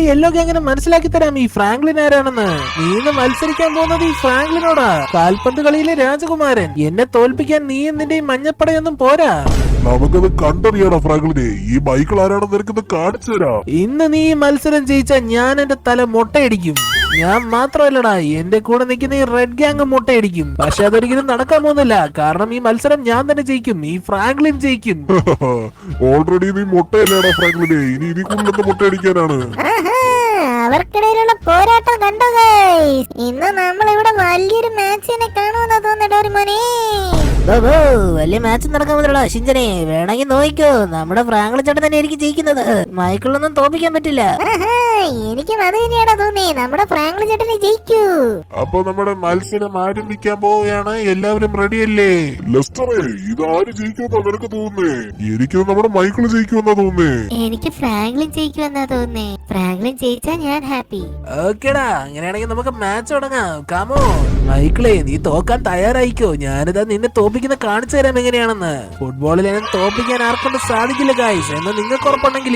എന്റെ യെല്ലോ ഗ്യാങ്ങിനെ മനസ്സിലാക്കി തരാം ഈ ഫ്രാങ്ക്ലിൻ ആരാണെന്ന്. നീ ഇന്ന് മത്സരിക്കാൻ പോകുന്നത് ഈ ഫ്രാങ്ക്ലിനോടാ, കാൽപന്ത് കളിയിലെ രാജകുമാരൻ. എന്നെ തോൽപ്പിക്കാൻ നീ നിന്റെ ഈ മഞ്ഞപ്പടയൊന്നും പോരാ. നമുക്കത് കണ്ടറിയണം ഫ്രാങ്ക്ലിനെ. ഈ മൈക്കിൾ ആരാണെന്ന് നിനക്കത് കാണിച്ചു തരാം. ഇന്ന് നീ ഈ മത്സരം ജയിച്ചാൽ ഞാൻ എന്റെ തല മുട്ടയടിക്കും. ഞാൻ മാത്രമല്ലടാ, എന്റെ കൂടെ നിൽക്കുന്ന ഈ റെഡ് ഗ്യാങ് മുട്ടയടിക്കും. പക്ഷെ അതൊരിക്കലും നടക്കാൻ പോകുന്നില്ല, കാരണം ഈ മത്സരം ഞാൻ തന്നെ ജയിക്കും. ഈ ഫ്രാങ്ക്ലിൻ ജയിക്കും. ഓൾറെഡി നീ മുട്ടയല്ലേടാ ഫ്രാങ്ക്ലിനെ, ഇനി ഇനി കൂടുതൽ മുട്ടയടിക്കാനാണ്. അവർക്കിടയിലുള്ള പോരാട്ടം കണ്ടോ ഗൈസ്? ഇന്ന് നമ്മൾ ഇവിടെ വലിയൊരു മാച്ചിനെ കാണുമെന്നാ തോന്നുന്നു ഡോറിമോനെ. വലിയ മാച്ച് നടക്കാൻ പോകുന്നല്ലോ ഷിഞ്ചനെ. വേണമെങ്കിൽ നോക്കിക്കോ, നമ്മുടെ ഫ്രാങ്ക്ലിൻ ചേട്ടൻ തന്നെ എനിക്ക് ജയിക്കുന്നത്. മൈക്കിളൊന്നും തോപ്പിക്കാൻ പറ്റില്ല. എനിക്കും അത് തന്നെയാടാ തോന്നി, നമ്മുടെ ഫ്രാങ്ക്ലിൻ ചേട്ടനെ ജയിക്കൂ. അപ്പൊ നമ്മുടെ മത്സരം ആരംഭിക്കാൻ പോവുകയാണ്. എല്ലാവരും റെഡിയല്ലേ? ലെസ്റ്ററെ, ഇത് ആര് ജയിക്കുമെന്നാ നിനക്ക് തോന്നുന്നേ? എനിക്ക് നമ്മുടെ മൈക്കിൾ ജയിക്കുമെന്നാ തോന്നുന്നേ. എനിക്ക് ഫ്രാങ്ക്ലിൻ ജയിക്കുമെന്നാ തോന്നുന്നേ. ഫ്രാങ്ക്ലിൻ ജയിച്ചാ ഞാൻ ഹാപ്പി. ഓക്കേടാ, അങ്ങനെയാണെങ്കിൽ നമുക്ക് മാച്ച് തുടങ്ങാം. കമോ മൈക്കിളെ, നീ തോക്കാൻ തയ്യാറായിക്കോ. ഞാനിതാ നിന്നെ തോപ്പിക്കുന്ന കാണിച്ചു തരാം എങ്ങനെയാണെന്ന്. ഫുട്ബോളിൽ എന്നെ തോപ്പിക്കാൻ ആർക്കൊണ്ട് സാധിക്കില്ല ഗൈസ് എന്ന് നിങ്ങൾക്ക് ഉറപ്പുണ്ടെങ്കിൽ